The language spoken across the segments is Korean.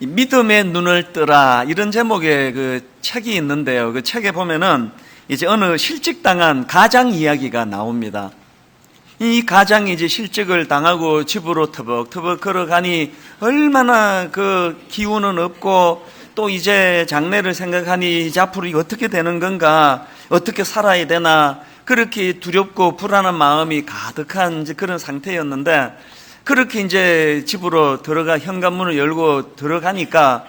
믿음의 눈을 뜨라, 이런 제목의 그 책이 있는데요. 그 책에 보면은 이제 어느 실직당한 가장 이야기가 나옵니다. 이 가장이 이제 실직을 당하고 집으로 터벅터벅 걸어가니 얼마나 그 기운은 없고, 또 이제 장래를 생각하니 이제 앞으로 이거 어떻게 되는 건가, 어떻게 살아야 되나, 그렇게 두렵고 불안한 마음이 가득한 이제 그런 상태였는데, 그렇게 이제 집으로 현관문을 열고 들어가니까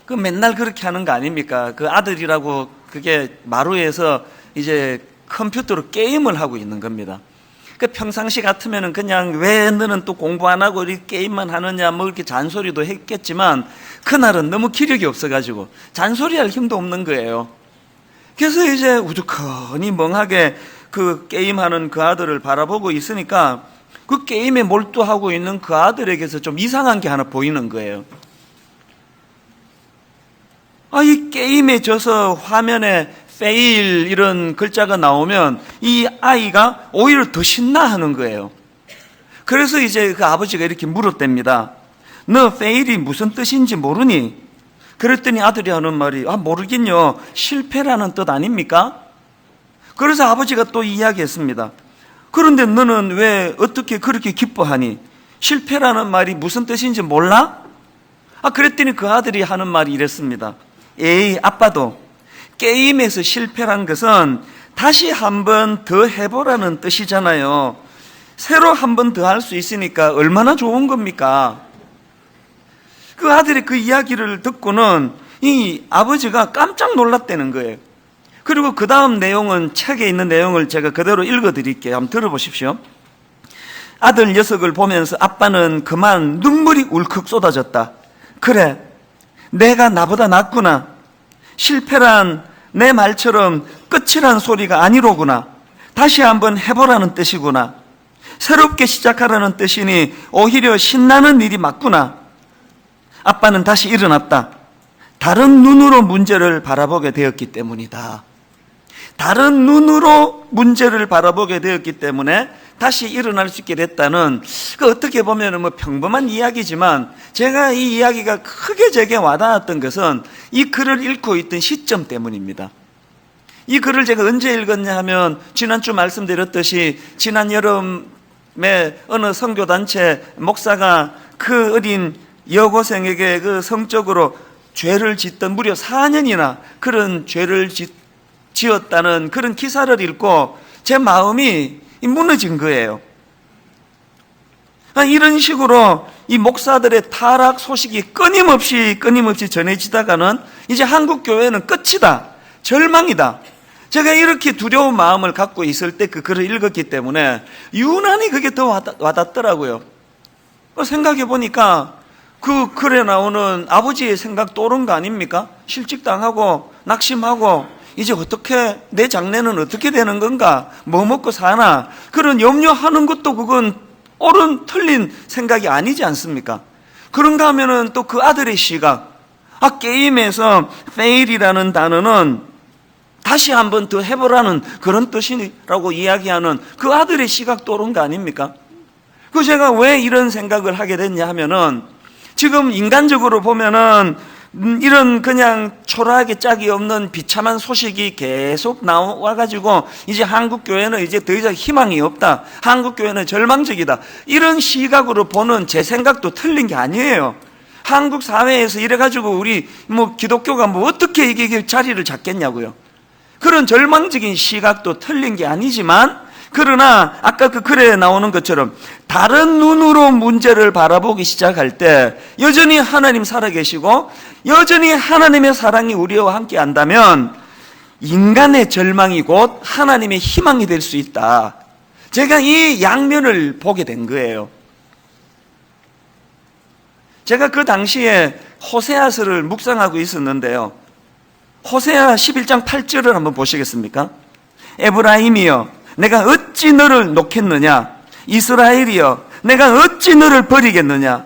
그 맨날 그렇게 하는 거 아닙니까? 그 아들이라고 그게 마루에서 이제 컴퓨터로 게임을 하고 있는 겁니다. 그 평상시 같으면은 그냥 왜 너는 또 공부 안 하고 이렇게 게임만 하느냐 뭐 이렇게 잔소리도 했겠지만, 그날은 너무 기력이 없어가지고 잔소리할 힘도 없는 거예요. 그래서 이제 우두커니 멍하게 그 게임하는 그 아들을 바라보고 있으니까 그 게임에 몰두하고 있는 그 아들에게서 좀 이상한 게 하나 보이는 거예요. 이 게임에 져서 화면에 fail 이런 글자가 나오면 이 아이가 오히려 더 신나하는 거예요. 그래서 이제 그 아버지가 이렇게 물었답니다. 너 fail이 무슨 뜻인지 모르니? 그랬더니 아들이 하는 말이 모르긴요, 실패라는 뜻 아닙니까? 그래서 아버지가 또 이야기했습니다. 그런데 너는 왜 어떻게 그렇게 기뻐하니? 실패라는 말이 무슨 뜻인지 몰라? 그랬더니 그 아들이 하는 말이 이랬습니다. 에이, 아빠도 게임에서 실패란 것은 다시 한 번 더 해보라는 뜻이잖아요. 새로 한 번 더 할 수 있으니까 얼마나 좋은 겁니까? 그 아들의 그 이야기를 듣고는 이 아버지가 깜짝 놀랐다는 거예요. 그리고 그 다음 내용은, 책에 있는 내용을 제가 그대로 읽어드릴게요. 한번 들어보십시오. 아들 녀석을 보면서 아빠는 그만 눈물이 울컥 쏟아졌다. 그래, 내가 나보다 낫구나. 실패란 내 말처럼 끝이란 소리가 아니로구나. 다시 한번 해보라는 뜻이구나. 새롭게 시작하라는 뜻이니 오히려 신나는 일이 맞구나. 아빠는 다시 일어났다. 다른 눈으로 문제를 바라보게 되었기 때문이다. 다른 눈으로 문제를 바라보게 되었기 때문에 다시 일어날 수 있게 됐다는, 그 어떻게 보면 뭐 평범한 이야기지만 제가 이 이야기가 크게 제게 와닿았던 것은 이 글을 읽고 있던 시점 때문입니다. 이 글을 제가 언제 읽었냐 하면, 지난주 말씀드렸듯이 지난 여름에 어느 선교단체 목사가 그 어린 여고생에게 그 성적으로 죄를 짓던, 무려 4년이나 그런 죄를 지었다는 그런 기사를 읽고 제 마음이 무너진 거예요. 이런 식으로 이 목사들의 타락 소식이 끊임없이 전해지다가는 이제 한국 교회는 끝이다, 절망이다. 제가 이렇게 두려운 마음을 갖고 있을 때 그 글을 읽었기 때문에 유난히 그게 더 와닿더라고요. 생각해 보니까 그 글에 나오는 아버지의 생각도 옳은 거 아닙니까? 실직당하고 낙심하고 이제 어떻게, 내 장래는 어떻게 되는 건가, 뭐 먹고 사나, 그런 염려하는 것도 그건 옳은 틀린 생각이 아니지 않습니까? 그런가 하면은 또 그 아들의 시각, 게임에서 fail이라는 단어는 다시 한번 더 해보라는 그런 뜻이라고 이야기하는 그 아들의 시각도 옳은 거 아닙니까? 그 제가 왜 이런 생각을 하게 됐냐 하면은, 지금 인간적으로 보면은 이런 그냥 초라하게 짝이 없는 비참한 소식이 계속 나와가지고 이제 한국 교회는 이제 더 이상 희망이 없다, 한국 교회는 절망적이다, 이런 시각으로 보는 제 생각도 틀린 게 아니에요. 한국 사회에서 이래가지고 우리 뭐 기독교가 뭐 어떻게 이게 자리를 잡겠냐고요. 그런 절망적인 시각도 틀린 게 아니지만, 그러나 아까 그 글에 나오는 것처럼 다른 눈으로 문제를 바라보기 시작할 때 여전히 하나님 살아계시고 여전히 하나님의 사랑이 우리와 함께 한다면 인간의 절망이 곧 하나님의 희망이 될 수 있다. 제가 이 양면을 보게 된 거예요. 제가 그 당시에 호세아서를 묵상하고 있었는데요. 호세아 11장 8절을 한번 보시겠습니까? 에브라임이여, 내가 어찌 너를 놓겠느냐? 이스라엘이여, 내가 어찌 너를 버리겠느냐?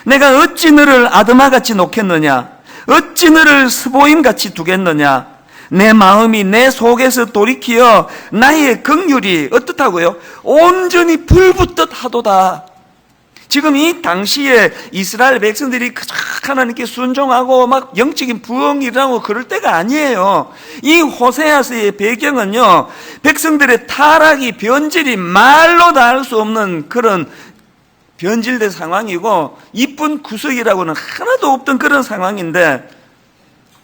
내가 어찌 너를 아드마같이 놓겠느냐? 어찌 너를 스보임같이 두겠느냐? 내 마음이 내 속에서 돌이키어 나의 긍휼이 어떻다고요? 온전히 불붙듯 하도다. 지금 이 당시에 이스라엘 백성들이 하나님께 순종하고 막 영적인 부흥이 일어나고 그럴 때가 아니에요. 이 호세아서의 배경은요, 백성들의 타락이, 변질이 말로 다 할 수 없는 그런 변질된 상황이고, 이쁜 구석이라고는 하나도 없던 그런 상황인데,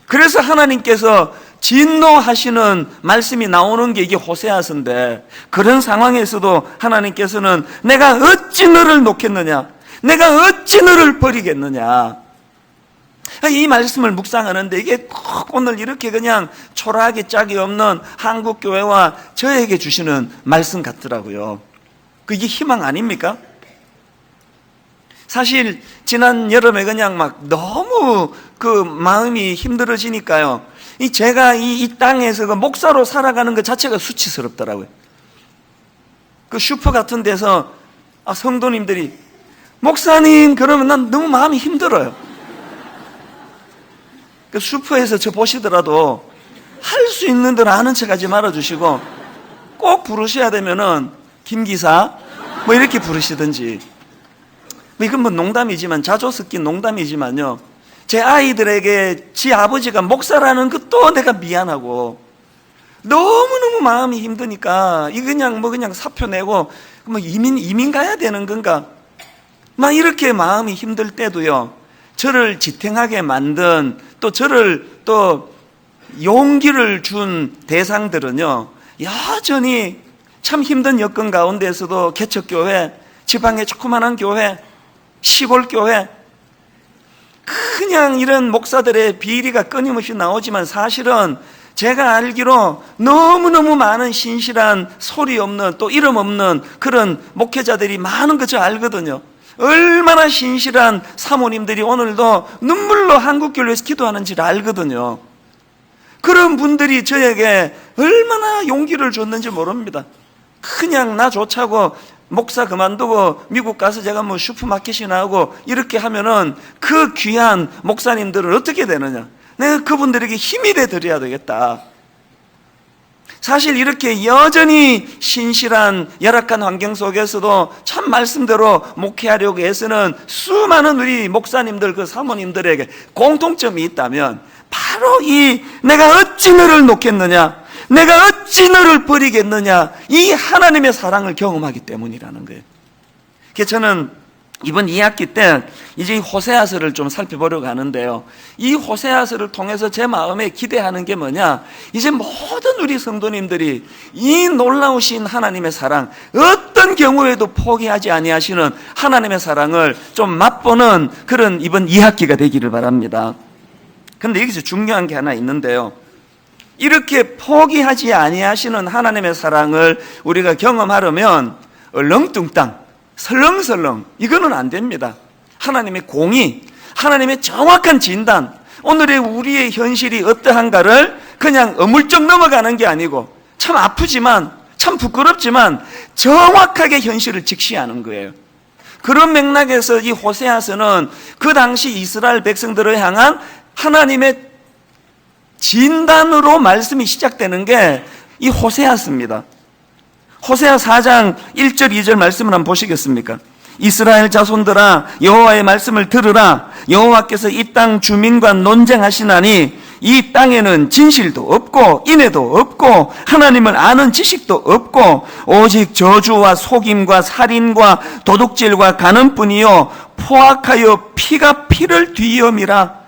그래서 하나님께서 진노하시는 말씀이 나오는 게 이게 호세아서인데, 그런 상황에서도 하나님께서는 내가 어찌 너를 놓겠느냐, 내가 어찌 너를 버리겠느냐, 이 말씀을 묵상하는데 이게 꼭 오늘 이렇게 그냥 초라하게 짝이 없는 한국교회와 저에게 주시는 말씀 같더라고요. 그게 희망 아닙니까? 사실 지난 여름에 그냥 막 너무 그 마음이 힘들어지니까요, 제가 이 땅에서 그 목사로 살아가는 것 자체가 수치스럽더라고요. 그 슈퍼 같은 데서 성도님들이 목사님 그러면 난 너무 마음이 힘들어요. 그 슈퍼에서 저 보시더라도 할 수 있는 대로 아는 척 하지 말아주시고, 꼭 부르셔야 되면은 김기사 뭐 이렇게 부르시든지. 이건 뭐 농담이지만, 자조 섞인 농담이지만요, 제 아이들에게 지 아버지가 목사라는 것도 내가 미안하고, 너무너무 마음이 힘드니까 이 그냥 사표 내고 뭐 이민 가야 되는 건가, 막 이렇게 마음이 힘들 때도요, 저를 지탱하게 만든, 또 저를 또 용기를 준 대상들은요, 여전히 참 힘든 여건 가운데에서도 개척교회, 지방의 조그만한 교회, 시골교회, 그냥 이런 목사들의 비리가 끊임없이 나오지만, 사실은 제가 알기로 너무너무 많은 신실한, 소리 없는, 또 이름 없는 그런 목회자들이 많은 거 저 알거든요. 얼마나 신실한 사모님들이 오늘도 눈물로 한국교회에서 기도하는지를 알거든요. 그런 분들이 저에게 얼마나 용기를 줬는지 모릅니다. 그냥 나 좋자고 목사 그만두고 미국 가서 제가 뭐 슈퍼마켓이나 하고 이렇게 하면은 그 귀한 목사님들은 어떻게 되느냐, 내가 그분들에게 힘이 돼 드려야 되겠다. 사실 이렇게 여전히 신실한 열악한 환경 속에서도 참 말씀대로 목회하려고 해서는 수많은 우리 목사님들, 그 사모님들에게 공통점이 있다면, 바로 이 내가 어찌 너를 놓겠느냐, 내가 어찌 너를 버리겠느냐, 이 하나님의 사랑을 경험하기 때문이라는 거예요. 그래서 저는 이번 2학기 때 이제 이 호세아서를 좀 살펴보려고 하는데요, 이 호세아서를 통해서 제 마음에 기대하는 게 뭐냐, 이제 모든 우리 성도님들이 이 놀라우신 하나님의 사랑, 어떤 경우에도 포기하지 아니하시는 하나님의 사랑을 좀 맛보는 그런 이번 2학기가 되기를 바랍니다. 그런데 여기서 중요한 게 하나 있는데요, 이렇게 포기하지 아니하시는 하나님의 사랑을 우리가 경험하려면 얼렁뚱땅, 설렁설렁 이거는 안 됩니다. 하나님의 공의, 하나님의 정확한 진단, 오늘의 우리의 현실이 어떠한가를 그냥 어물쩍 넘어가는 게 아니고, 참 아프지만, 참 부끄럽지만 정확하게 현실을 직시하는 거예요. 그런 맥락에서 이 호세아서는 그 당시 이스라엘 백성들을 향한 하나님의 진단으로 말씀이 시작되는 게 이 호세아서입니다. 호세아 4장 1절 2절 말씀을 한번 보시겠습니까? 이스라엘 자손들아, 여호와의 말씀을 들으라. 여호와께서 이 땅 주민과 논쟁하시나니 이 땅에는 진실도 없고 인애도 없고 하나님을 아는 지식도 없고 오직 저주와 속임과 살인과 도둑질과 간음뿐이요 포악하여 피가 피를 뒤이음이라.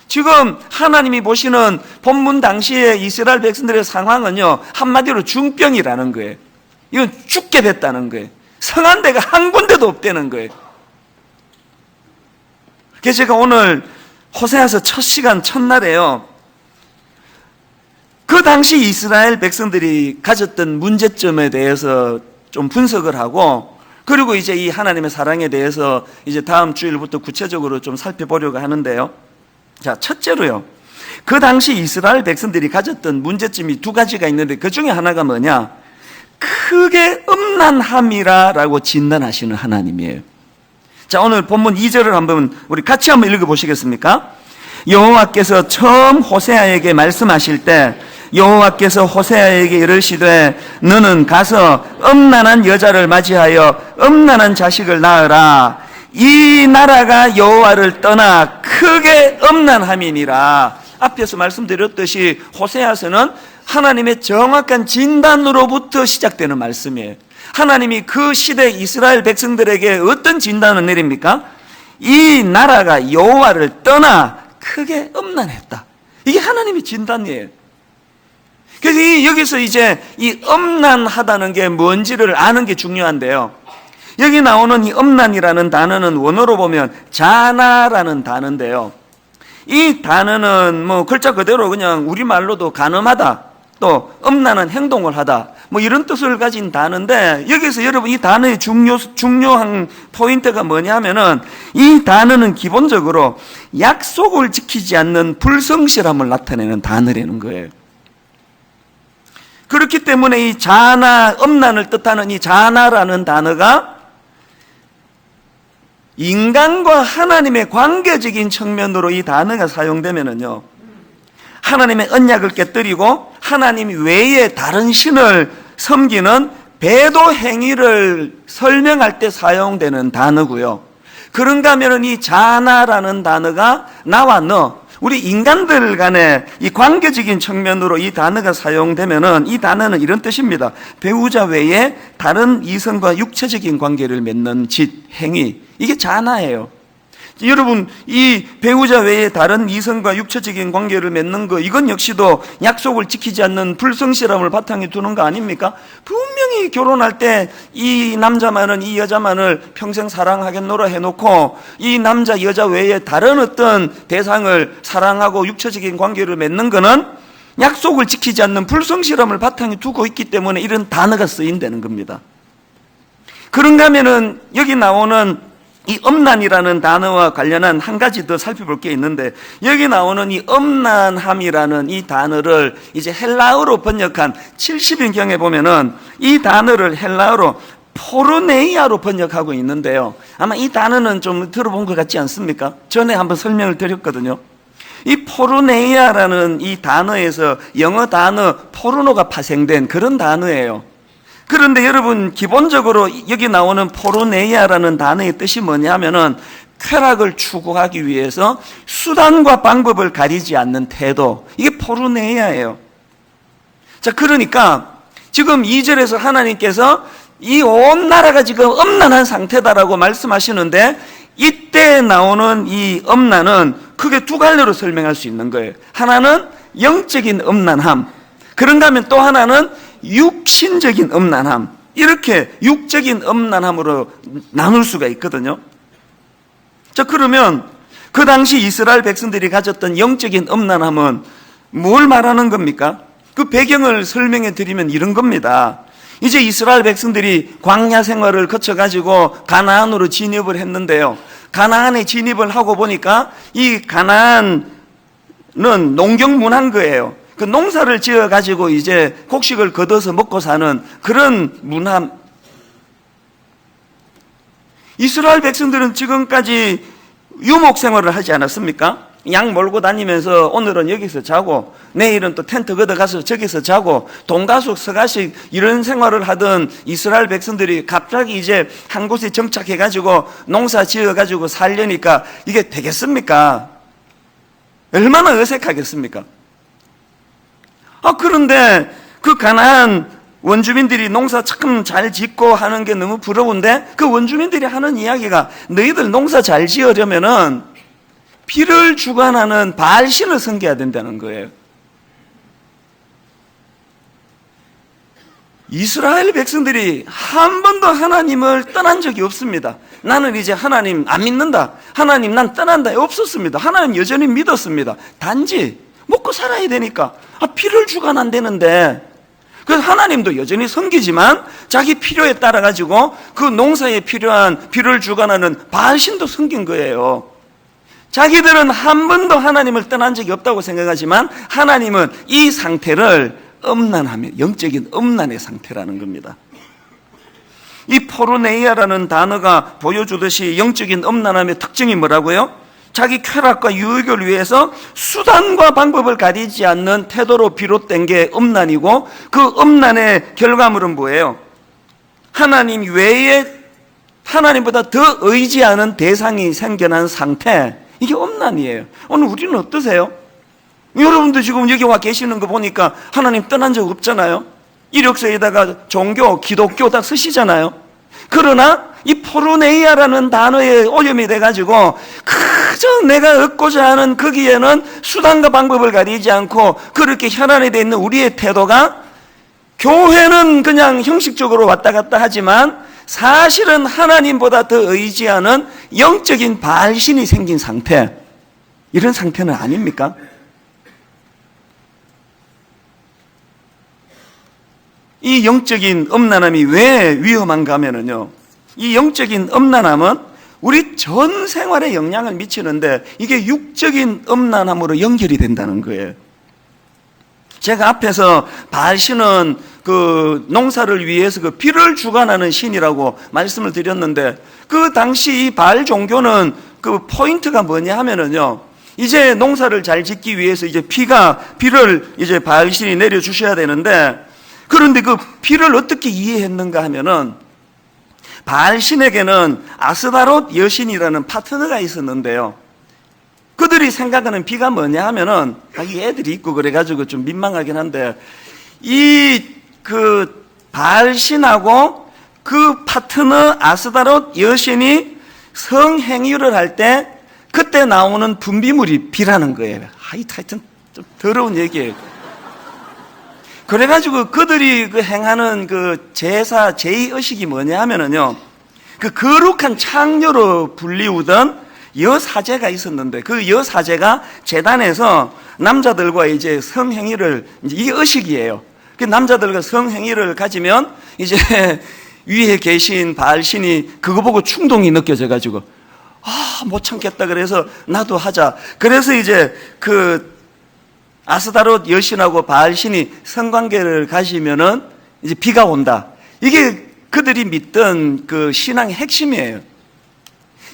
지금 하나님이 보시는 본문 당시에 이스라엘 백성들의 상황은요, 한마디로 중병이라는 거예요. 이건 죽게 됐다는 거예요. 성한 데가 한 군데도 없다는 거예요. 그래서 제가 오늘 호세아서 첫 시간 첫날에요, 그 당시 이스라엘 백성들이 가졌던 문제점에 대해서 좀 분석을 하고, 그리고 이제 이 하나님의 사랑에 대해서 이제 다음 주일부터 구체적으로 좀 살펴보려고 하는데요. 자, 첫째로요, 그 당시 이스라엘 백성들이 가졌던 문제점이 두 가지가 있는데, 그 중에 하나가 뭐냐, 크게 음란함이라고 진단하시는 하나님이에요. 자, 오늘 본문 2절을 한번 우리 같이 한번 읽어보시겠습니까? 여호와께서 처음 호세아에게 말씀하실 때 여호와께서 호세아에게 이르시되 너는 가서 음란한 여자를 맞이하여 음란한 자식을 낳으라. 이 나라가 여호와를 떠나 크게 음란함이니라. 앞에서 말씀드렸듯이 호세아서는 하나님의 정확한 진단으로부터 시작되는 말씀이에요. 하나님이 그 시대 이스라엘 백성들에게 어떤 진단을 내립니까? 이 나라가 여호와를 떠나 크게 음란했다. 이게 하나님의 진단이에요. 그래서 여기서 이제 이 음란하다는 게 뭔지를 아는 게 중요한데요. 여기 나오는 이 음란이라는 단어는 원어로 보면 자나라는 단어인데요. 이 단어는 뭐 글자 그대로 그냥 우리말로도 간음하다, 또 음란한 행동을 하다, 뭐 이런 뜻을 가진 단어인데, 여기서 여러분 이 단어의 중요한 포인트가 뭐냐면은, 이 단어는 기본적으로 약속을 지키지 않는 불성실함을 나타내는 단어라는 거예요. 그렇기 때문에 이 자나, 음란을 뜻하는 이 자나라는 단어가 인간과 하나님의 관계적인 측면으로 이 단어가 사용되면은요, 하나님의 언약을 깨뜨리고 하나님 외에 다른 신을 섬기는 배도 행위를 설명할 때 사용되는 단어고요. 그런가 하면은 이 자나라는 단어가 나와 너, 우리 인간들 간의 이 관계적인 측면으로 이 단어가 사용되면은, 이 단어는 이런 뜻입니다. 배우자 외에 다른 이성과 육체적인 관계를 맺는 짓, 행위, 이게 자나예요. 여러분, 이 배우자 외에 다른 이성과 육체적인 관계를 맺는 거, 이건 역시도 약속을 지키지 않는 불성실함을 바탕에 두는 거 아닙니까? 분명히 결혼할 때 이 남자만은 이 여자만을 평생 사랑하겠노라 해놓고 이 남자 여자 외에 다른 어떤 대상을 사랑하고 육체적인 관계를 맺는 거는 약속을 지키지 않는 불성실함을 바탕에 두고 있기 때문에 이런 단어가 쓰인다는 겁니다. 그런가 하면은 여기 나오는 이 음란이라는 단어와 관련한 한 가지 더 살펴볼 게 있는데, 여기 나오는 이 음란함이라는 이 단어를 이제 헬라어로 번역한 70인경에 보면은 이 단어를 헬라어로 포르네이아로 번역하고 있는데요. 아마 이 단어는 좀 들어본 것 같지 않습니까? 전에 한번 설명을 드렸거든요. 이 포르네이아라는 이 단어에서 영어 단어 포르노가 파생된 그런 단어예요. 그런데 여러분, 기본적으로 여기 나오는 포르네이아라는 단어의 뜻이 뭐냐면은 쾌락을 추구하기 위해서 수단과 방법을 가리지 않는 태도, 이게 포르네이아예요. 자, 그러니까 지금 2절에서 하나님께서 이 온 나라가 지금 음란한 상태다라고 말씀하시는데, 이때 나오는 이 음란은 크게 두 갈래로 설명할 수 있는 거예요. 하나는 영적인 음란함, 그런가 하면 또 하나는 육신적인 음란함, 이렇게 육적인 음란함으로 나눌 수가 있거든요. 자, 그러면 그 당시 이스라엘 백성들이 가졌던 영적인 음란함은 뭘 말하는 겁니까? 그 배경을 설명해 드리면 이런 겁니다. 이제 이스라엘 백성들이 광야 생활을 거쳐가지고 가나안으로 진입을 했는데요, 가나안에 진입을 하고 보니까 이 가나안은 농경문화인 거예요. 그 농사를 지어 가지고 이제 곡식을 걷어서 먹고 사는 그런 문화. 이스라엘 백성들은 지금까지 유목 생활을 하지 않았습니까? 양 몰고 다니면서 오늘은 여기서 자고 내일은 또 텐트 걷어가서 저기서 자고 돈가숙 서가식 이런 생활을 하던 이스라엘 백성들이 갑자기 이제 한 곳에 정착해 가지고 농사 지어 가지고 살려니까 이게 되겠습니까? 얼마나 어색하겠습니까? 그런데 그 가나안 원주민들이 농사 참 잘 짓고 하는 게 너무 부러운데, 그 원주민들이 하는 이야기가 너희들 농사 잘 지으려면은 피를 주관하는 바알신을 섬겨야 된다는 거예요. 이스라엘 백성들이 한 번도 하나님을 떠난 적이 없습니다. 나는 이제 하나님 안 믿는다, 하나님 난 떠난다, 없었습니다. 하나님 여전히 믿었습니다. 단지 먹고 살아야 되니까 피를 주관한다는데, 그래서 하나님도 여전히 섬기지만 자기 필요에 따라 가지고 그 농사에 필요한 피를 주관하는 바알신도 섬긴 거예요. 자기들은 한 번도 하나님을 떠난 적이 없다고 생각하지만 하나님은 이 상태를 음란하며 영적인 음란의 상태라는 겁니다. 이 포르네이아라는 단어가 보여주듯이 영적인 음란함의 특징이 뭐라고요? 자기 쾌락과 유익을 위해서 수단과 방법을 가리지 않는 태도로 비롯된 게 음란이고, 그 음란의 결과물은 뭐예요? 하나님 외에 하나님보다 더 의지하는 대상이 생겨난 상태, 이게 엄난이에요. 오늘 우리는 어떠세요? 여러분도 지금 여기 와 계시는 거 보니까 하나님 떠난 적 없잖아요. 이력서에다가 종교, 기독교 다 쓰시잖아요. 그러나 이 포르네이아라는 단어에 오염이 돼가지고 그저 내가 얻고자 하는 거기에는 수단과 방법을 가리지 않고 그렇게 현안에 돼 있는 우리의 태도가, 교회는 그냥 형식적으로 왔다 갔다 하지만 사실은 하나님보다 더 의지하는 영적인 발신이 생긴 상태, 이런 상태는 아닙니까? 이 영적인 음란함이 왜 위험한가 하면요, 이 영적인 음란함은 우리 전 생활에 영향을 미치는데 이게 육적인 음란함으로 연결이 된다는 거예요. 제가 앞에서 바알신은 그 농사를 위해서 그 비를 주관하는 신이라고 말씀을 드렸는데, 그 당시 이 바알 종교는 그 포인트가 뭐냐 하면은요, 이제 농사를 잘 짓기 위해서 이제 비를 이제 바알신이 내려주셔야 되는데, 그런데 그 비를 어떻게 이해했는가 하면은, 바알신에게는 아스다롯 여신이라는 파트너가 있었는데요, 그들이 생각하는 비가 뭐냐 하면은, 이 애들이 있고 그래가지고 좀 민망하긴 한데, 그 바알신하고 그 파트너 아스다롯 여신이 성행위를 할 때 그때 나오는 분비물이 비라는 거예요. 하여튼 좀 더러운 얘기예요. 그래가지고 그들이 그 행하는 그 제사, 제의의식이 뭐냐 하면은요, 그 거룩한 창녀로 불리우던 여사제가 있었는데, 그 여사제가 제단에서 남자들과 이제 성행위를, 이제 이게 의식이에요. 그 남자들과 성행위를 가지면 이제 위에 계신 바알신이 그거 보고 충동이 느껴져가지고, 못 참겠다 그래서 나도 하자. 그래서 이제 그 아스다롯 여신하고 바알신이 성관계를 가지면은 이제 비가 온다. 이게 그들이 믿던 그 신앙의 핵심이에요.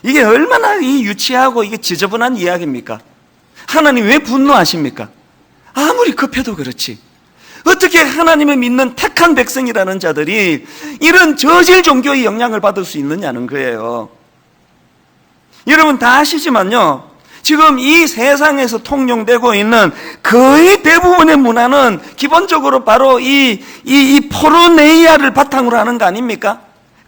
이게 얼마나 이 유치하고 이게 지저분한 이야기입니까? 하나님 왜 분노하십니까? 아무리 급해도 그렇지. 어떻게 하나님을 믿는 택한 백성이라는 자들이 이런 저질 종교의 영향을 받을 수 있느냐는 거예요. 여러분 다 아시지만요, 지금 이 세상에서 통용되고 있는 거의 대부분의 문화는 기본적으로 바로 이 포르네이아를 바탕으로 하는 거 아닙니까?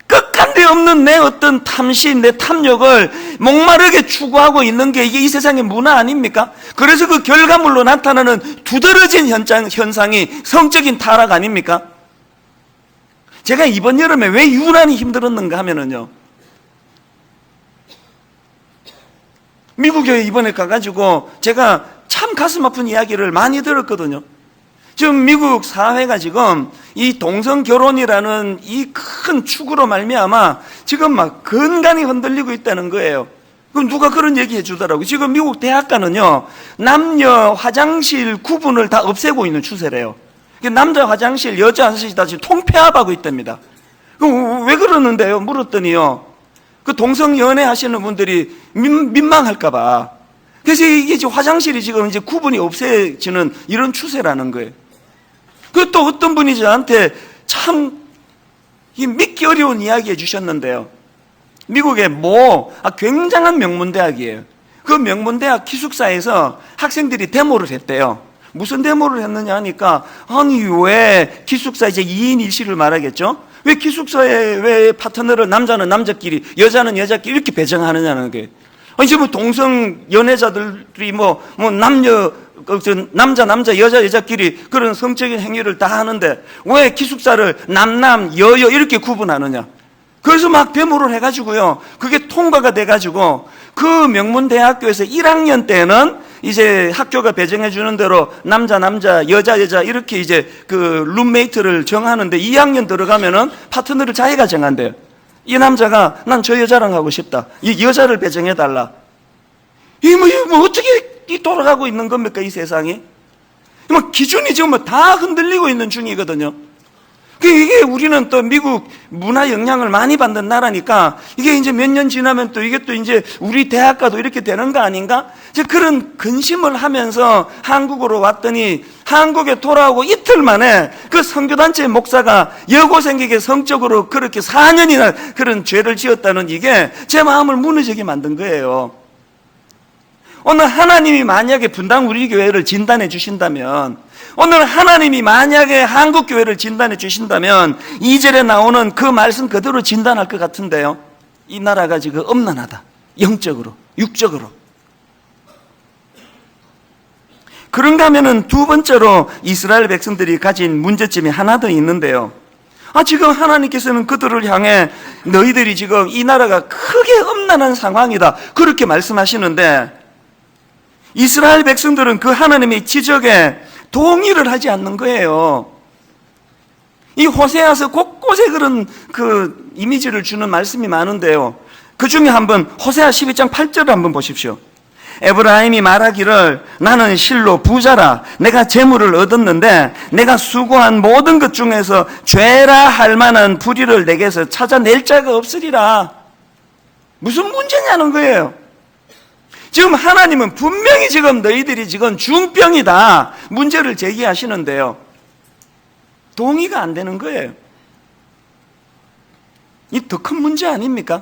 끝간데 없는 내 어떤 탐심, 내 탐욕을 목마르게 추구하고 있는 게 이게 이 세상의 문화 아닙니까? 그래서 그 결과물로 나타나는 두드러진 현상이 성적인 타락 아닙니까? 제가 이번 여름에 왜 유난히 힘들었는가 하면은요, 미국에 이번에 가가지고 제가 참 가슴 아픈 이야기를 많이 들었거든요. 지금 미국 사회가 지금 이 동성 결혼이라는 이 큰 축으로 말미암아 지금 막 근간이 흔들리고 있다는 거예요. 그럼 누가 그런 얘기 해주더라고요. 지금 미국 대학가는요, 남녀 화장실 구분을 다 없애고 있는 추세래요. 남자 화장실, 여자 화장실 다 지금 통폐합하고 있답니다. 그럼 왜 그러는데요? 물었더니요, 그 동성 연애 하시는 분들이 민망할까봐. 그래서 이게 지금 화장실이 지금 이제 구분이 없애지는 이런 추세라는 거예요. 그 또 어떤 분이 저한테 참 믿기 어려운 이야기 해주셨는데요. 미국의 굉장한 명문대학이에요. 그 명문대학 기숙사에서 학생들이 데모를 했대요. 무슨 데모를 했느냐 하니까, 아니 왜 기숙사 이제 2인 1실을 말하겠죠? 왜 기숙사에 왜 파트너를 남자는 남자끼리, 여자는 여자끼리 이렇게 배정하느냐는 게. 아니 지금 동성 연애자들이 남자 여자끼리 그런 성적인 행위를 다 하는데 왜 기숙사를 남 여여 이렇게 구분하느냐. 그래서 막 데모를 해가지고요, 그게 통과가 돼가지고 그 명문대학교에서 1학년 때는 이제 학교가 배정해 주는 대로 남자 여자 이렇게 이제 그 룸메이트를 정하는데 2학년 들어가면은 파트너를 자기가 정한대요. 이 남자가 난 저 여자랑 하고 싶다, 이 여자를 배정해 달라. 어떻게 돌아가고 있는 겁니까 이 세상이? 기준이 지금 다 흔들리고 있는 중이거든요. 이게 우리는 또 미국 문화 영향을 많이 받는 나라니까 이게 이제 몇 년 지나면 또 이게 또 이제 우리 대학가도 이렇게 되는 거 아닌가? 이제 그런 근심을 하면서 한국으로 왔더니 한국에 돌아오고 이틀 만에 그 선교단체 목사가 여고생에게 성적으로 그렇게 4년이나 그런 죄를 지었다는 이게 제 마음을 무너지게 만든 거예요. 오늘 하나님이 만약에 분당 우리 교회를 진단해 주신다면, 오늘 하나님이 만약에 한국 교회를 진단해 주신다면 2절에 나오는 그 말씀 그대로 진단할 것 같은데요. 이 나라가 지금 엄난하다. 영적으로, 육적으로. 그런가 하면은 두 번째로 이스라엘 백성들이 가진 문제점이 하나 더 있는데요. 지금 하나님께서는 그들을 향해 너희들이 지금 이 나라가 크게 엄난한 상황이다, 그렇게 말씀하시는데 이스라엘 백성들은 그 하나님의 지적에 동의를 하지 않는 거예요. 이 호세아서 곳곳에 그런 그 이미지를 주는 말씀이 많은데요. 그 중에 한번 호세아 12장 8절을 한번 보십시오. 에브라임이 말하기를 나는 실로 부자라, 내가 재물을 얻었는데 내가 수고한 모든 것 중에서 죄라 할 만한 불의를 내게서 찾아낼 자가 없으리라. 무슨 문제냐는 거예요. 지금 하나님은 분명히 지금 너희들이 지금 중병이다 문제를 제기하시는데요, 동의가 안 되는 거예요. 이 더 큰 문제 아닙니까?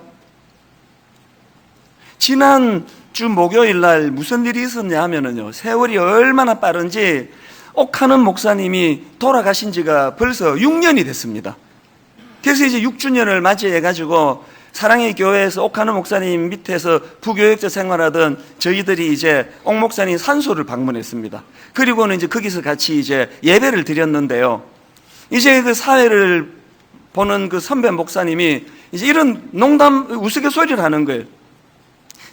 지난 주 목요일 날 무슨 일이 있었냐 하면은요, 세월이 얼마나 빠른지 옥하는 목사님이 돌아가신 지가 벌써 6년이 됐습니다. 그래서 이제 6주년을 맞이해가지고 사랑의 교회에서 옥하는 목사님 밑에서 부교역자 생활하던 저희들이 이제 옥 목사님 산소를 방문했습니다. 그리고는 이제 거기서 같이 이제 예배를 드렸는데요. 이제 그 사회를 보는 그 선배 목사님이 이제 이런 농담, 우스갯소리를 하는 거예요.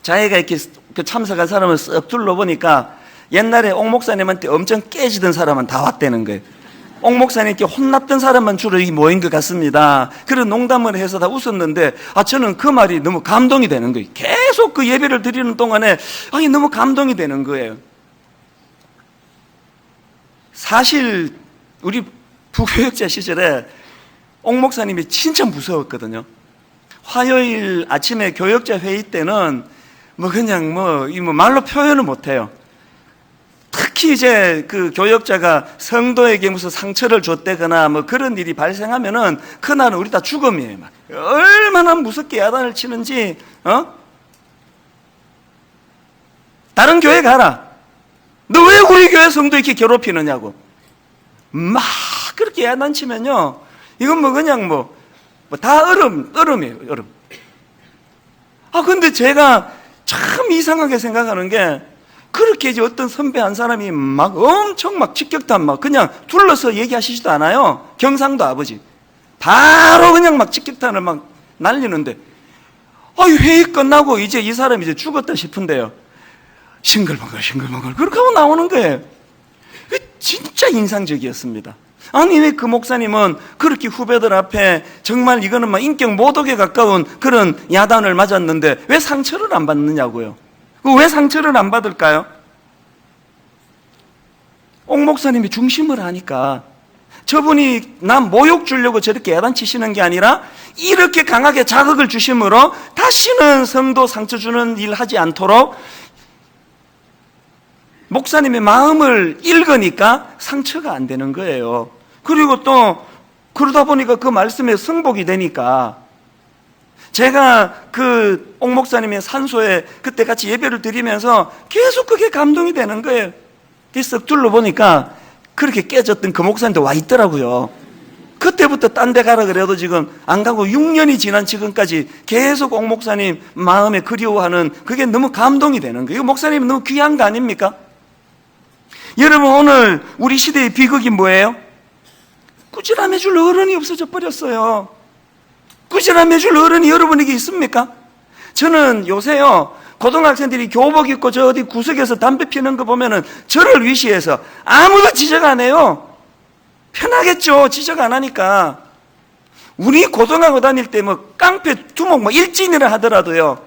자기가 이렇게 참석한 사람을 쓱 둘러보니까 옛날에 옥 목사님한테 엄청 깨지던 사람은 다 왔다는 거예요. 옥 목사님께 혼났던 사람만 주로 이 모인 것 같습니다. 그런 농담을 해서 다 웃었는데 저는 그 말이 너무 감동이 되는 거예요. 계속 그 예배를 드리는 동안에 너무 감동이 되는 거예요. 사실 우리 부교역자 시절에 옥 목사님이 진짜 무서웠거든요. 화요일 아침에 교역자 회의 때는 그냥 말로 표현을 못해요. 특히 이제 그 교역자가 성도에게 무슨 상처를 줬다거나 그런 일이 발생하면은 그날은 우리 다 죽음이에요. 얼마나 무섭게 야단을 치는지, 다른 교회 가라. 너 왜 우리 교회 성도 이렇게 괴롭히느냐고. 막 그렇게 야단치면요, 이건 그냥 다 얼음이에요, 얼음. 근데 제가 참 이상하게 생각하는 게, 그렇게 이제 어떤 선배 한 사람이 엄청 직격탄 그냥 둘러서 얘기하시지도 않아요. 경상도 아버지. 바로 그냥 직격탄을 날리는데, 회의 끝나고 이제 이 사람이 이제 죽었다 싶은데요, 싱글벙글 그렇게 하고 나오는 거예요. 진짜 인상적이었습니다. 왜 그 목사님은 그렇게 후배들 앞에 정말 이거는 인격 모독에 가까운 그런 야단을 맞았는데 왜 상처를 안 받느냐고요. 왜 상처를 안 받을까요? 옥 목사님이 중심을 하니까, 저분이 남 모욕 주려고 저렇게 야단치시는 게 아니라 이렇게 강하게 자극을 주심으로 다시는 성도 상처 주는 일 하지 않도록 목사님의 마음을 읽으니까 상처가 안 되는 거예요. 그리고 또 그러다 보니까 그 말씀에 승복이 되니까, 제가 그 옥 목사님의 산소에 그때 같이 예배를 드리면서 계속 그게 감동이 되는 거예요. 쓱 둘러보니까 그렇게 깨졌던 그 목사님도 와 있더라고요. 그때부터 딴 데 가라 그래도 지금 안 가고 6년이 지난 지금까지 계속 옥 목사님 마음에 그리워하는, 그게 너무 감동이 되는 거예요. 목사님이 너무 귀한 거 아닙니까? 여러분, 오늘 우리 시대의 비극이 뭐예요? 꾸지람해 줄 어른이 없어져 버렸어요. 꾸지람해 줄 어른이 여러분에게 있습니까? 저는 요새요, 고등학생들이 교복 입고 저 어디 구석에서 담배 피는 거 보면은 저를 위시해서 아무도 지적 안 해요. 편하겠죠, 지적 안 하니까. 우리 고등학교 다닐 때 깡패 두목 일진이라 하더라도요,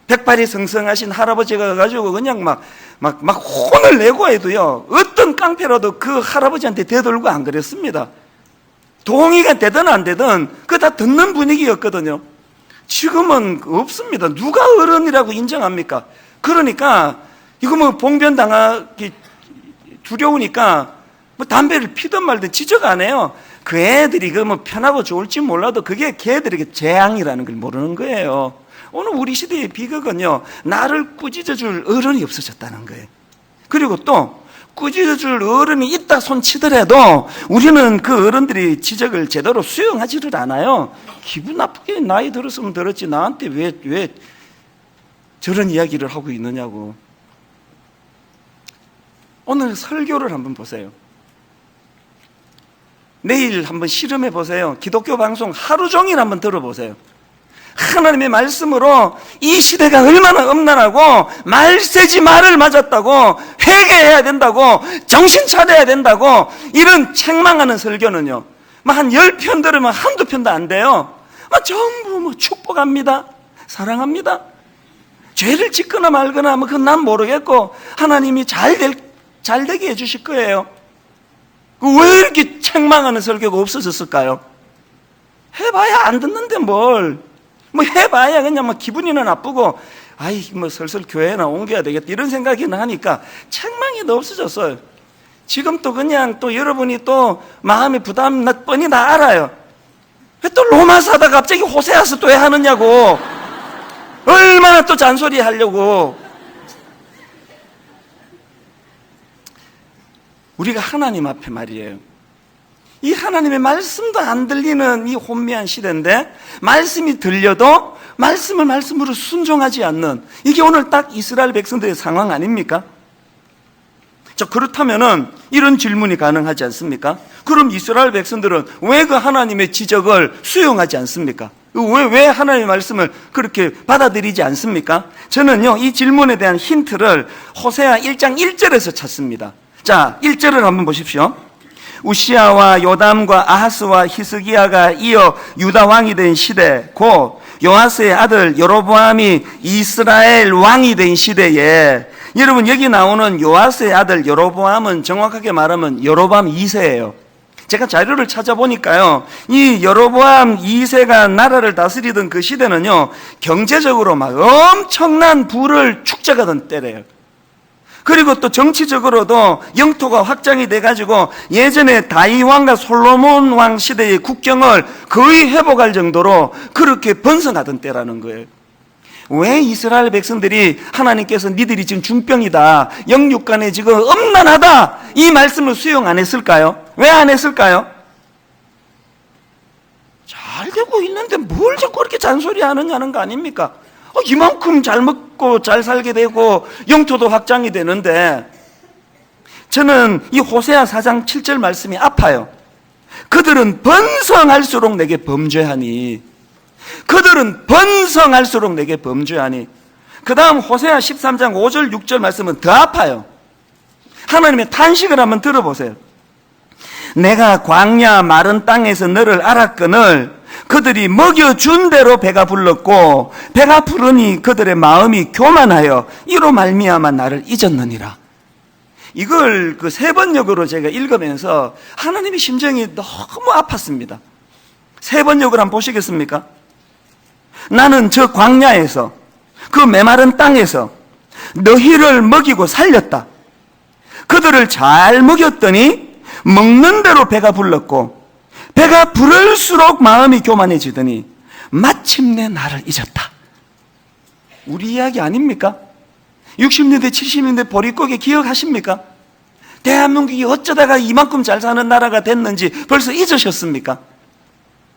백발이 성성하신 할아버지가 가지고 그냥 막 혼을 내고 해도요, 어떤 깡패라도 그 할아버지한테 대들고 안 그랬습니다. 동의가 되든 안 되든 그거 다 듣는 분위기였거든요. 지금은 없습니다. 누가 어른이라고 인정합니까? 그러니까 이거 뭐 봉변당하기 두려우니까 뭐 담배를 피든 말든 지적 안 해요. 그 애들이 그 뭐 편하고 좋을지 몰라도 그게 걔들에게 재앙이라는 걸 모르는 거예요. 오늘 우리 시대의 비극은요, 나를 꾸짖어줄 어른이 없어졌다는 거예요. 그리고 또 꾸짖어줄 어른이 있다 손치더라도 우리는 그 어른들이 지적을 제대로 수용하지를 않아요. 기분 나쁘게 나이 들었으면 들었지 나한테 왜 저런 이야기를 하고 있느냐고. 오늘 설교를 한번 보세요. 내일 한번 실험해 보세요. 기독교 방송 하루 종일 한번 들어보세요. 하나님의 말씀으로 이 시대가 얼마나 음란하고 말세지 말을 맞았다고, 회개해야 된다고, 정신 차려야 된다고 이런 책망하는 설교는요, 한 10편 들으면 한두 편도 안 돼요. 전부 축복합니다, 사랑합니다, 죄를 짓거나 말거나 그건 난 모르겠고 하나님이 잘 되게 해주실 거예요. 왜 이렇게 책망하는 설교가 없어졌을까요? 해봐야 안 듣는데 뭘. 해봐야 그냥 기분이나 나쁘고, 슬슬 교회나 옮겨야 되겠다 이런 생각이나 하니까 책망이 더 없어졌어요. 지금 또 그냥 또 여러분이 또 마음의 부담 뻔히 다 알아요. 왜 또 로마서 하다가 갑자기 호세아서 또 왜 하느냐고. 얼마나 또 잔소리 하려고. 우리가 하나님 앞에 말이에요, 이 하나님의 말씀도 안 들리는 이 혼미한 시대인데 말씀이 들려도 말씀을 말씀으로 순종하지 않는, 이게 오늘 딱 이스라엘 백성들의 상황 아닙니까? 자, 그렇다면은 이런 질문이 가능하지 않습니까? 그럼 이스라엘 백성들은 왜 그 하나님의 지적을 수용하지 않습니까? 왜 하나님의 말씀을 그렇게 받아들이지 않습니까? 저는요, 이 질문에 대한 힌트를 호세아 1장 1절에서 찾습니다. 자, 1절을 한번 보십시오. 우시아와 요담과 아하스와 히스기야가 이어 유다 왕이 된 시대, 곧 요아스의 아들 여로보암이 이스라엘 왕이 된 시대에, 여러분 여기 나오는 요아스의 아들 여로보암은 정확하게 말하면 여로보암 2세예요. 제가 자료를 찾아보니까요, 이 여로보암 2세가 나라를 다스리던 그 시대는요, 경제적으로 막 엄청난 부를 축적하던 때래요. 그리고 또 정치적으로도 영토가 확장이 돼가지고 예전에 다윗 왕과 솔로몬 왕 시대의 국경을 거의 회복할 정도로 그렇게 번성하던 때라는 거예요. 왜 이스라엘 백성들이 하나님께서 니들이 지금 중병이다, 영육간에 지금 음란하다 이 말씀을 수용 안 했을까요? 왜 안 했을까요? 잘 되고 있는데 뭘 자꾸 그렇게 잔소리 하느냐는 거 아닙니까? 이만큼 잘 먹고 잘 살게 되고 영토도 확장이 되는데, 저는 이 호세아 4장 7절 말씀이 아파요. 그들은 번성할수록 내게 범죄하니, 그들은 번성할수록 내게 범죄하니. 그 다음 호세아 13장 5절 6절 말씀은 더 아파요. 하나님의 탄식을 한번 들어보세요. 내가 광야 마른 땅에서 너를 알았거늘 그들이 먹여준 대로 배가 불렀고 배가 부르니 그들의 마음이 교만하여 이로 말미암아 나를 잊었느니라. 이걸 그 세 번역으로 제가 읽으면서 하나님의 심정이 너무 아팠습니다. 세 번역을 한번 보시겠습니까? 나는 저 광야에서 그 메마른 땅에서 너희를 먹이고 살렸다. 그들을 잘 먹였더니 먹는 대로 배가 불렀고 배가 부를수록 마음이 교만해지더니 마침내 나를 잊었다. 우리 이야기 아닙니까? 60년대 70년대 보릿고개 기억하십니까? 대한민국이 어쩌다가 이만큼 잘 사는 나라가 됐는지 벌써 잊으셨습니까?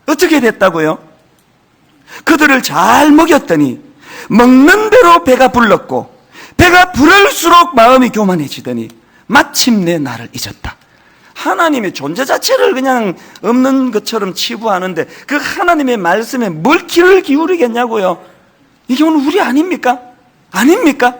어떻게 됐다고요? 그들을 잘 먹였더니 먹는 대로 배가 불렀고 배가 부를수록 마음이 교만해지더니 마침내 나를 잊었다. 하나님의 존재 자체를 그냥 없는 것처럼 치부하는데 그 하나님의 말씀에 뭘 귀를 기울이겠냐고요. 이게 오늘 우리 아닙니까? 아닙니까?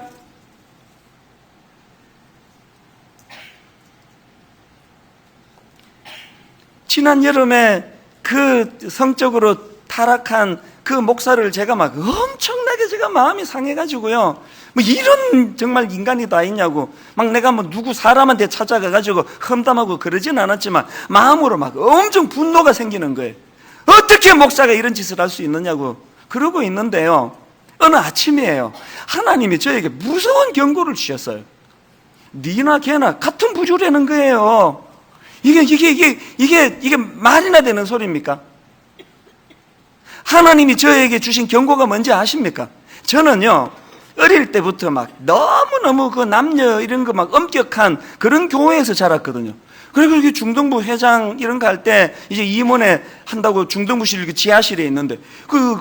지난 여름에 그 성적으로 타락한 그 목사를 제가 막 엄청나게 제가 마음이 상해가지고요. 뭐 이런 정말 인간이 다 있냐고 막 내가 뭐 누구 사람한테 찾아가가지고 험담하고 그러진 않았지만 마음으로 막 엄청 분노가 생기는 거예요. 어떻게 목사가 이런 짓을 할 수 있느냐고 그러고 있는데요. 어느 아침이에요. 하나님이 저에게 무서운 경고를 주셨어요. 니나 걔나 같은 부주라는 거예요. 이게 말이나 되는 소리입니까? 하나님이 저에게 주신 경고가 뭔지 아십니까? 저는요, 어릴 때부터 막 너무너무 그 남녀 이런 거 막 엄격한 그런 교회에서 자랐거든요. 그리고 이게 중등부 회장 이런 거 할 때 이제 임원회 한다고 중등부실 그 지하실에 있는데 그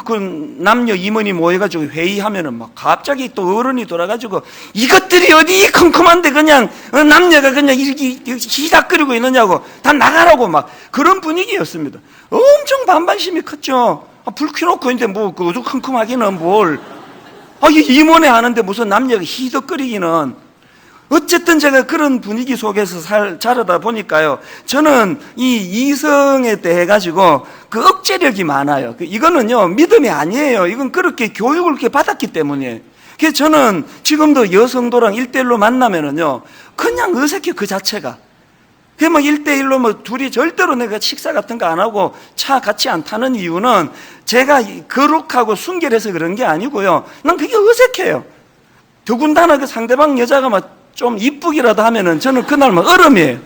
남녀 임원이 모여가지고 회의하면은 막 갑자기 또 어른이 돌아가지고 이것들이 어디 컴컴한데 그냥 남녀가 그냥 이렇게 희닥거리고 있느냐고 다 나가라고 막 그런 분위기였습니다. 엄청 반발심이 컸죠. 불 켜놓고 있는데 뭐 그 어두컴컴하기는 뭘. 이 임원회 하는데 무슨 남녀가 희덕거리기는. 어쨌든 제가 그런 분위기 속에서 자라다 보니까요. 저는 이 이성에 대해 가지고 그 억제력이 많아요. 이거는요, 믿음이 아니에요. 이건 그렇게 교육을 그렇게 받았기 때문이에요. 그래서 저는 지금도 여성도랑 1대1로 만나면은요, 그냥 어색해, 그 자체가. 그냥 뭐 1대1로 뭐 둘이 절대로 내가 식사 같은 거 안 하고 차 같이 안 타는 이유는 제가 거룩하고 순결해서 그런 게 아니고요. 난 그게 어색해요. 더군다나 그 상대방 여자가 막 좀 이쁘기라도 하면은 저는 그날 막 얼음이에요.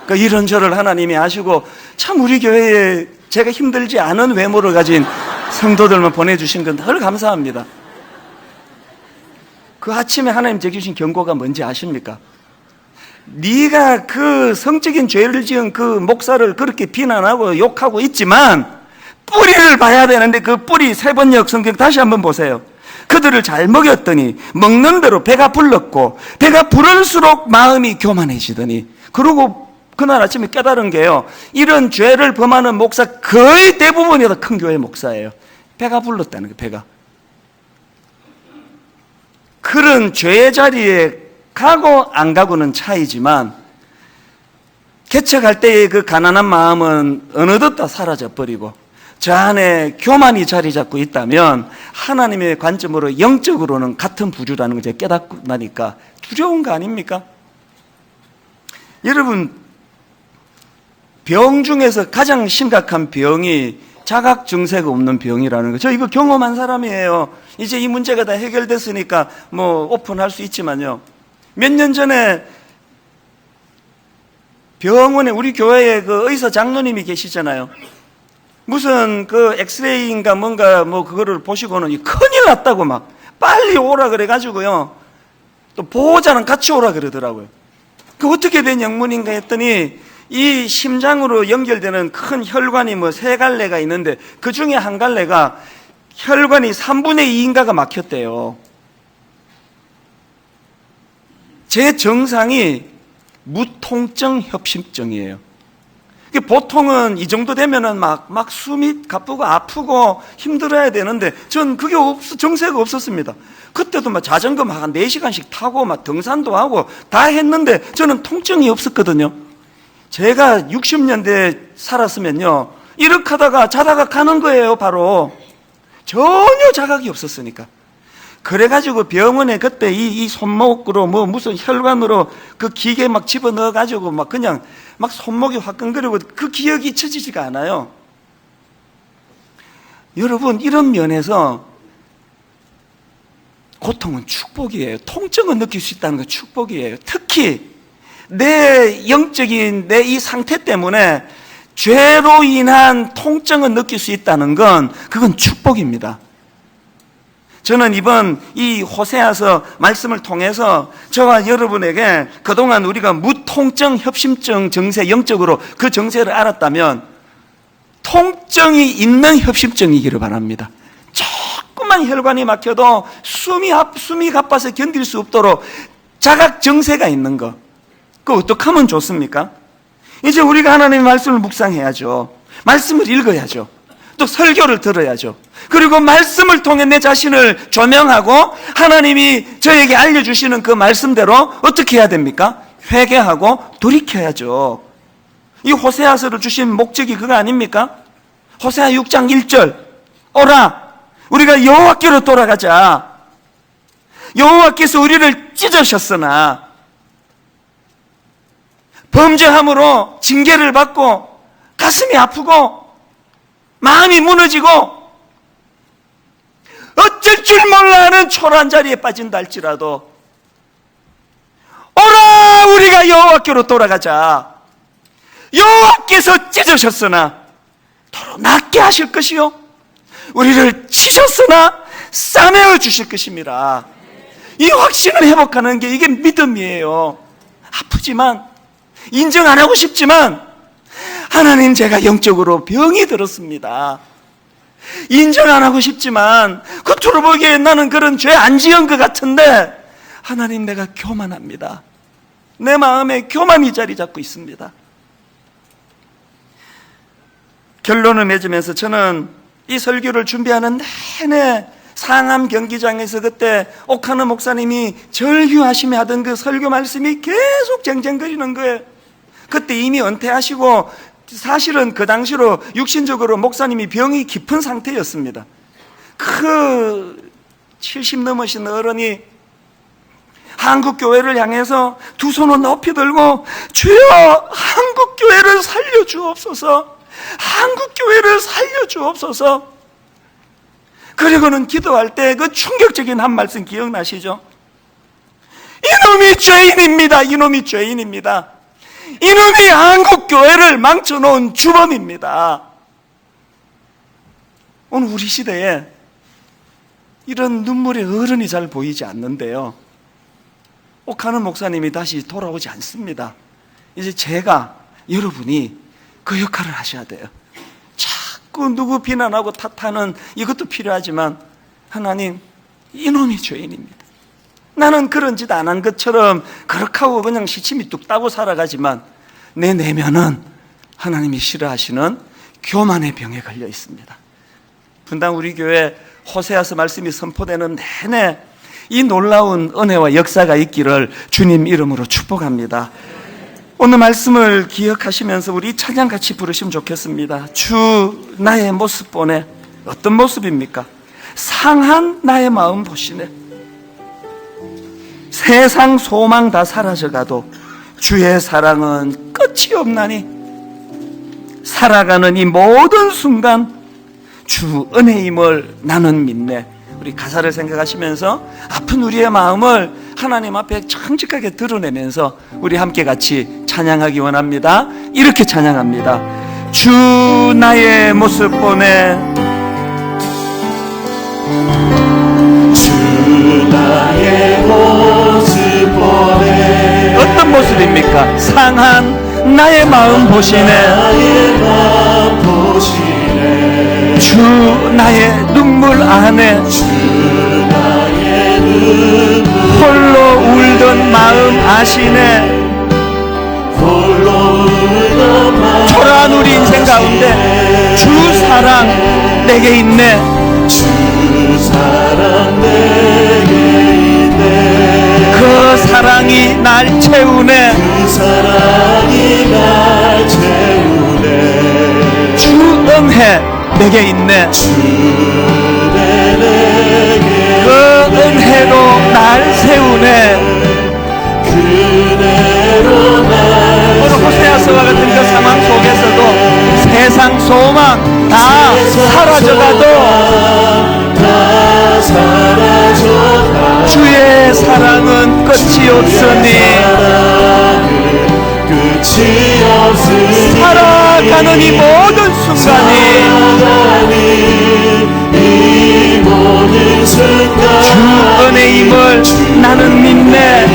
그러니까 이런저런 하나님이 아시고 참 우리 교회에 제가 힘들지 않은 외모를 가진 성도들만 보내주신 건 늘 감사합니다. 그 아침에 하나님 제게 주신 경고가 뭔지 아십니까? 네가 그 성적인 죄를 지은 그 목사를 그렇게 비난하고 욕하고 있지만 뿌리를 봐야 되는데 그 뿌리 세번역 성경 다시 한번 보세요. 그들을 잘 먹였더니 먹는 대로 배가 불렀고 배가 부를수록 마음이 교만해지더니 그러고 그날 아침에 깨달은 게요. 이런 죄를 범하는 목사 거의 대부분이 다 큰 교회 목사예요. 배가 불렀다는 거예요. 배가. 그런 죄의 자리에 가고 안 가고는 차이지만 개척할 때의 그 가난한 마음은 어느덧 다 사라져버리고 저 안에 교만이 자리 잡고 있다면 하나님의 관점으로 영적으로는 같은 부류라는 걸 깨닫고 나니까 두려운 거 아닙니까? 여러분, 병 중에서 가장 심각한 병이 자각증세가 없는 병이라는 거. 저 이거 경험한 사람이에요. 이제 이 문제가 다 해결됐으니까 뭐 오픈할 수 있지만요. 몇 년 전에 병원에 우리 교회에 그 의사 장로님이 계시잖아요. 무슨 그 엑스레이인가 뭔가 뭐 그거를 보시고는 큰일 났다고 막 빨리 오라 그래가지고요. 또 보호자랑 같이 오라 그러더라고요. 그 어떻게 된 영문인가 했더니 이 심장으로 연결되는 큰 혈관이 뭐 3갈래가 있는데 그 중에 한 갈래가 혈관이 3분의 2인가가 막혔대요. 제 정상이 무통증 협심증이에요. 보통은 이 정도 되면은 막 숨이 가쁘고 아프고 힘들어야 되는데 전 그게 정세가 없었습니다. 그때도 막 자전거 막 한 4시간씩 타고 막 등산도 하고 다 했는데 저는 통증이 없었거든요. 제가 60년대에 살았으면요. 이렇게 하다가 자다가 가는 거예요, 바로. 전혀 자각이 없었으니까. 그래가지고 병원에 그때 이 손목으로 뭐 무슨 혈관으로 그 기계 막 집어넣어가지고 막 그냥 막 손목이 화끈거리고 그 기억이 잊혀지지가 않아요. 여러분, 이런 면에서 고통은 축복이에요. 통증은 느낄 수 있다는 건 축복이에요. 특히 내 영적인 내 이 상태 때문에 죄로 인한 통증을 느낄 수 있다는 건 그건 축복입니다. 저는 이번 이 호세아서 말씀을 통해서 저와 여러분에게 그동안 우리가 무통증, 협심증 정세, 영적으로 그 정세를 알았다면 통증이 있는 협심증이기를 바랍니다. 조금만 혈관이 막혀도 숨이 가빠서 견딜 수 없도록 자각 정세가 있는 거. 그거 어떻게 하면 좋습니까? 이제 우리가 하나님의 말씀을 묵상해야죠. 말씀을 읽어야죠. 또 설교를 들어야죠. 그리고 말씀을 통해 내 자신을 조명하고 하나님이 저에게 알려주시는 그 말씀대로 어떻게 해야 됩니까? 회개하고 돌이켜야죠. 이 호세아서를 주신 목적이 그거 아닙니까? 호세아 6장 1절 오라 우리가 여호와께로 돌아가자. 여호와께서 우리를 찢으셨으나 범죄함으로 징계를 받고 가슴이 아프고 마음이 무너지고 어쩔 줄 몰라 하는 초라한 자리에 빠진다 할지라도 오라 우리가 여호와께로 돌아가자. 여호와께서 찢으셨으나 더러 낫게 하실 것이요 우리를 치셨으나 싸매어 주실 것입니다. 이 확신을 회복하는 게 이게 믿음이에요. 아프지만 인정 안 하고 싶지만 하나님 제가 영적으로 병이 들었습니다. 인정 안 하고 싶지만 겉으로 보기에 나는 그런 죄 안 지은 것 같은데 하나님 내가 교만합니다. 내 마음에 교만이 자리 잡고 있습니다. 결론을 맺으면서 저는 이 설교를 준비하는 내내 상암 경기장에서 그때 옥하는 목사님이 절규하시며 하던 그 설교 말씀이 계속 쟁쟁거리는 거예요. 그때 이미 은퇴하시고 사실은 그 당시로 육신적으로 목사님이 병이 깊은 상태였습니다. 그 70 넘으신 어른이 한국교회를 향해서 두 손을 높이 들고 주여 한국교회를 살려주옵소서, 한국교회를 살려주옵소서. 그리고는 기도할 때 그 충격적인 한 말씀 기억나시죠? 이놈이 죄인입니다. 이놈이 죄인입니다. 이놈이 한국교회를 망쳐놓은 주범입니다. 오늘 우리 시대에 이런 눈물의 어른이 잘 보이지 않는데요, 옥하는 목사님이 다시 돌아오지 않습니다. 이제 제가, 여러분이 그 역할을 하셔야 돼요. 자꾸 누구 비난하고 탓하는 이것도 필요하지만 하나님 이놈이 죄인입니다. 나는 그런 짓 안 한 것처럼 그렇게 하고 그냥 시침이 뚝 따고 살아가지만 내 내면은 하나님이 싫어하시는 교만의 병에 걸려 있습니다. 분당 우리 교회 호세아서 말씀이 선포되는 내내 이 놀라운 은혜와 역사가 있기를 주님 이름으로 축복합니다. 오늘 말씀을 기억하시면서 우리 찬양 같이 부르시면 좋겠습니다. 주 나의 모습 보네. 어떤 모습입니까? 상한 나의 마음 보시네. 세상 소망 다 사라져가도 주의 사랑은 끝이 없나니 살아가는 이 모든 순간 주 은혜임을 나는 믿네. 우리 가사를 생각하시면서 아픈 우리의 마음을 하나님 앞에 정직하게 드러내면서 우리 함께 같이 찬양하기 원합니다. 이렇게 찬양합니다. 주 나의 모습 보네. 주 나의 모습 보네. 어떤 모습입니까? 상한 나의 마음 보시네. 나의 마음 보시네. 주 나의 눈물 안에 주 나의 눈물 홀로 울던 마음 아시네. 홀로 울던 마음 초라한 우리 인생 가운데 주 사랑 내게 있네. 주 사랑 내게 있네. 그 사랑이 날 채우네. 그 사랑이 날 채우네. 주 은혜 내게 있네. 주 은혜 내게 그 은혜로 날 세우네. 그 은혜로 날 오늘 호세아서와 같은 그 상황 속에서도 세상 소망 다 사라져가도 다 사라져가 주의 사랑은 끝이 없으니 끝이 없으니 살아가는 이 모든 순간이 이 모든 순간 주 은혜임을 나는 믿네.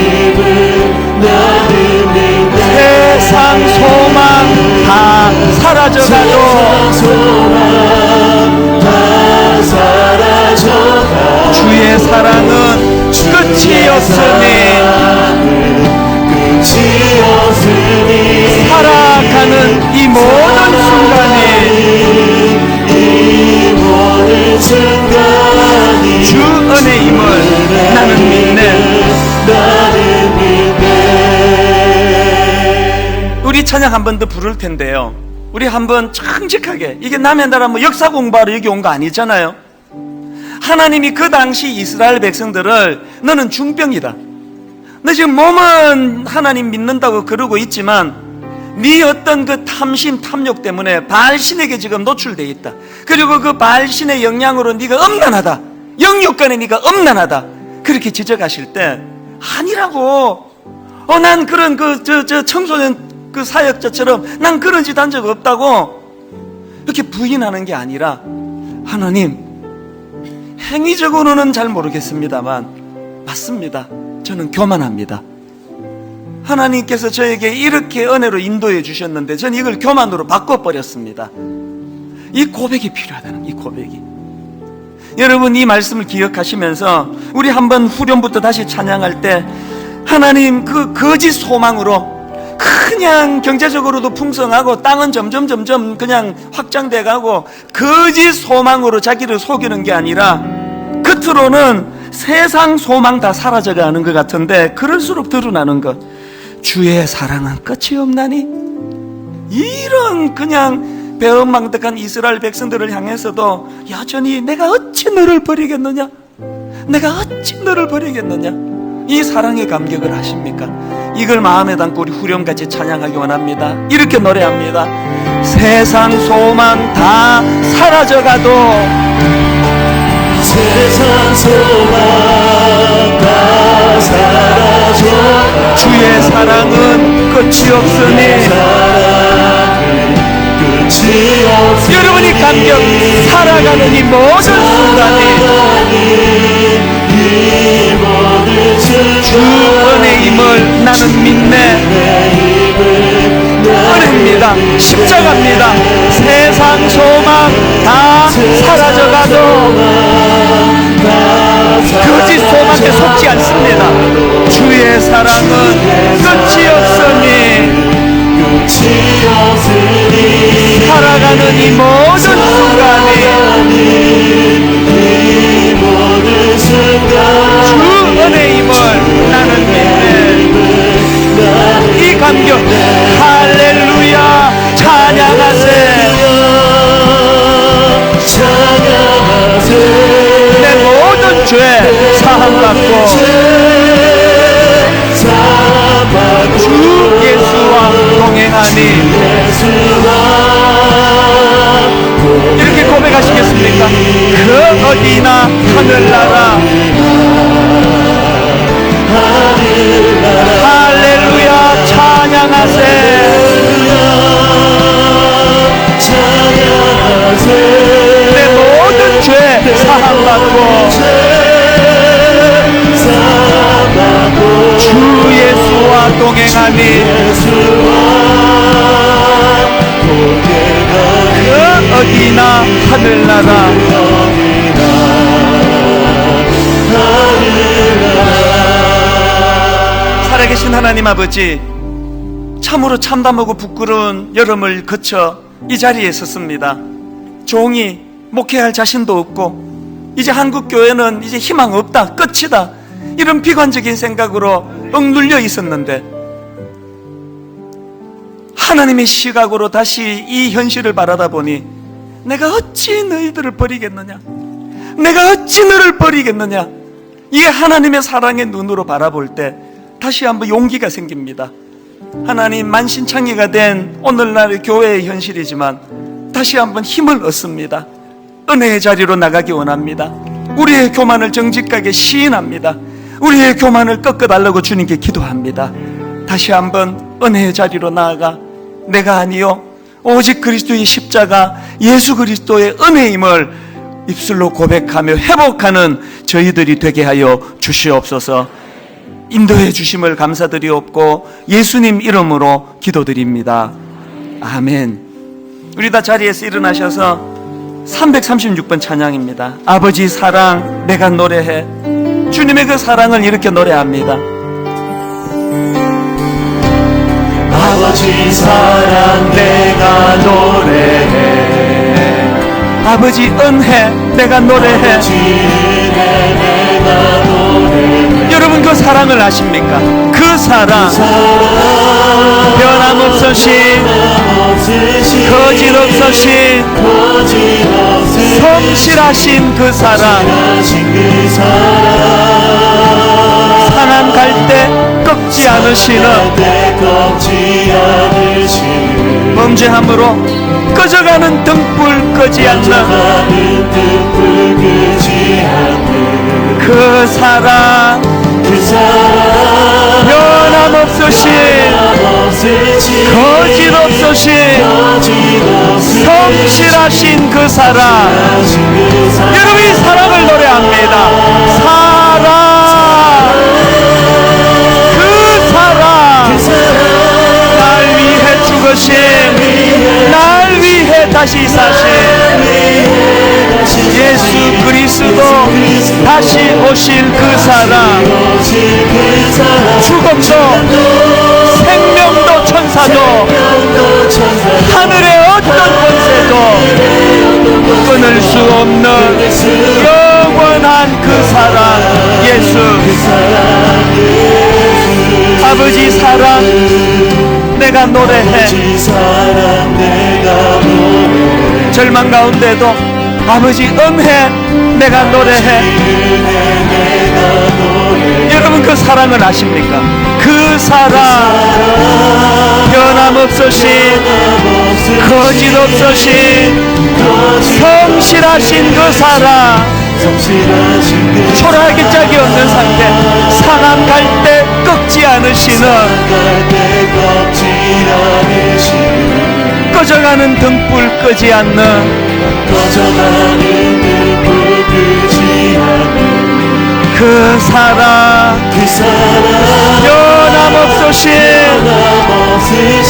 나는 믿네. 세상 소망 다 사라져가도 소망 다 사라져가 주의 사랑은 끝이 없으니 끝이 없으니 살아가는 이 모든 순간이 이 모든 순간이 주 은혜임을 나는 믿네. 나는 믿네. 우리 찬양 한 번 더 부를 텐데요, 우리 한번 정직하게, 이게 남의 나라 뭐 역사 공부하러 여기 온 거 아니잖아요. 하나님이 그 당시 이스라엘 백성들을 너는 중병이다, 너 지금 몸은 하나님 믿는다고 그러고 있지만 네 어떤 그 탐심 탐욕 때문에 바알신에게 지금 노출되어 있다. 그리고 그 바알신의 영향으로 네가 엄난하다, 영육간에 네가 엄난하다, 그렇게 지적하실 때 아니라고, 난 그런 청소년 그 사역자처럼 난 그런 짓 한 적 없다고 이렇게 부인하는 게 아니라, 하나님, 행위적으로는 잘 모르겠습니다만 맞습니다, 저는 교만합니다. 하나님께서 저에게 이렇게 은혜로 인도해 주셨는데 저는 이걸 교만으로 바꿔버렸습니다. 이 고백이 필요하다는, 이 고백이. 여러분, 이 말씀을 기억하시면서 우리 한번 후렴부터 다시 찬양할 때, 하나님 그 거짓 소망으로 그냥 경제적으로도 풍성하고 땅은 점점 그냥 확장돼 가고 거짓 소망으로 자기를 속이는 게 아니라 겉으로는 세상 소망 다 사라져가는 것 같은데 그럴수록 드러나는 것, 주의 사랑은 끝이 없나니. 이런 그냥 배은망덕한 이스라엘 백성들을 향해서도 여전히 내가 어찌 너를 버리겠느냐, 내가 어찌 너를 버리겠느냐, 이 사랑의 감격을 아십니까? 이걸 마음에 담고 우리 후렴같이 찬양하기 원합니다. 이렇게 노래합니다. 세상 소망 다 사라져가도, 세상 소망 다 사라져 주의 사랑은 끝이 없으니. 여러분이 감격, 살아가는 이 모든 순간이 주 은혜임을 나는 믿네. 은혜입니다. 십자가입니다. 세상 소망 다 사라져가도 거짓 소망에 속지 않습니다. 주의 사랑은 끝이 없으니. 살아가는 이 모든 순간이 주 은혜임을 나는 믿네. 이 감격, 할렐루야, 찬양하세. 내 모든 죄 사함받고 주 예수와 동행하니. 이렇게 고백하시겠습니까? 그 어디나 하늘나라. 할렐루야, 찬양하세. 내 모든 죄 사함받고 주 예수와 동행하니. 그 어디나 하늘나라. 살아계신 하나님 아버지, 참으로 참담하고 부끄러운 여름을 거쳐 이 자리에 섰습니다. 종이 목회할 자신도 없고 이제 한국교회는 이제 희망 없다, 끝이다, 이런 비관적인 생각으로 억눌려 있었는데 하나님의 시각으로 다시 이 현실을 바라다 보니 내가 어찌 너희들을 버리겠느냐, 내가 어찌 너를 버리겠느냐, 이게 하나님의 사랑의 눈으로 바라볼 때 다시 한번 용기가 생깁니다. 하나님, 만신창이가 된 오늘날의 교회의 현실이지만 다시 한번 힘을 얻습니다. 은혜의 자리로 나가기 원합니다. 우리의 교만을 정직하게 시인합니다. 우리의 교만을 꺾어달라고 주님께 기도합니다. 다시 한번 은혜의 자리로 나아가 내가 아니요 오직 그리스도의 십자가 예수 그리스도의 은혜임을 입술로 고백하며 회복하는 저희들이 되게 하여 주시옵소서. 인도해 주심을 감사드리옵고 예수님 이름으로 기도드립니다. 아멘. 우리 다 자리에서 일어나셔서 336번 찬양입니다. 아버지 사랑 내가 노래해. 주님의 그 사랑을 이렇게 노래합니다. 아버지 사랑 내가 노래해. 아버지 은혜 내가 노래해. 아버지 은혜 내가 노래해. 여러분 그 사랑을 아십니까? 그 사랑 변함없으신 없으신 거짓없으신 거짓없으신 성실하신 그 사랑, 하신 그 사랑 상한 갈 때 꺾지 않으시는, 때 꺾지 않으시는 범죄함으로 꺼져가는 등불 끄지 않는 가는 등불 끄지 않는 그 사랑, 그 사랑 변함없으신 없으신 거짓없으신 거짓없으신 성실하신 그 사랑. 하신 그 사랑 여러분, 이 사랑을 노래합니다. 사랑, 그 사랑, 날 위해 죽으신, 날 위해 다시 사신 예수 그리스도 다시 오실 그 사랑, 죽음도 생명도 천사도 하늘의 어떤 권세도 끊을 수 없는 영원한 그 사랑, 예수. 아버지 사랑 내가 노래해. 절망 가운데도 아버지 은혜 내가 노래해. 여러분, 그 사랑을 아십니까? 그 사랑, 변함없으신 거짓없으신 성실하신 그 사랑, 초라하기 짝이 없는 상태, 상한 갈 때 꺾지 않으시는, 꺼져가는 등불 끄지 않는 그 사랑, 변함없으신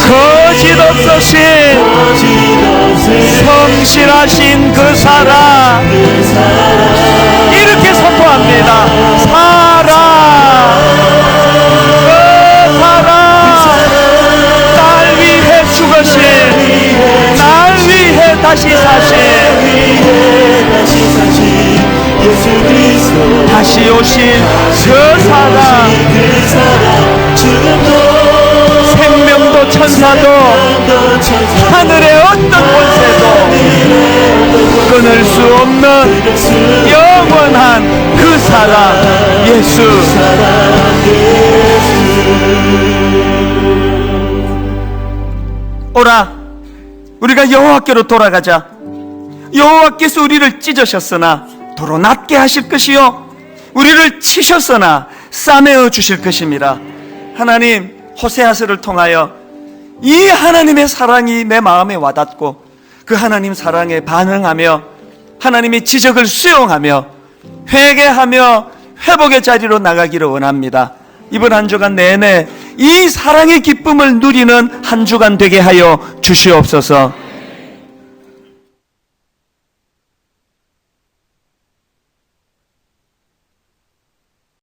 거짓없으신 성실하신 그 사랑, 이렇게 선포합니다. 사랑, 그 사랑, 날 위해 죽으신, 날 위해 다시 사신 다시 오신 그 사랑, 생명도 천사도 하늘의 어떤 권세도 끊을 수 없는 영원한 그 사랑, 예수. 오라, 우리가 여호와께로 돌아가자. 여호와께서 우리를 찢으셨으나 도로 낫게 하실 것이요, 우리를 치셨으나 싸매어 주실 것입니다. 하나님, 호세아서를 통하여 이 하나님의 사랑이 내 마음에 와닿고 그 하나님 사랑에 반응하며 하나님의 지적을 수용하며 회개하며 회복의 자리로 나가기를 원합니다. 이번 한 주간 내내 이 사랑의 기쁨을 누리는 한 주간 되게 하여 주시옵소서.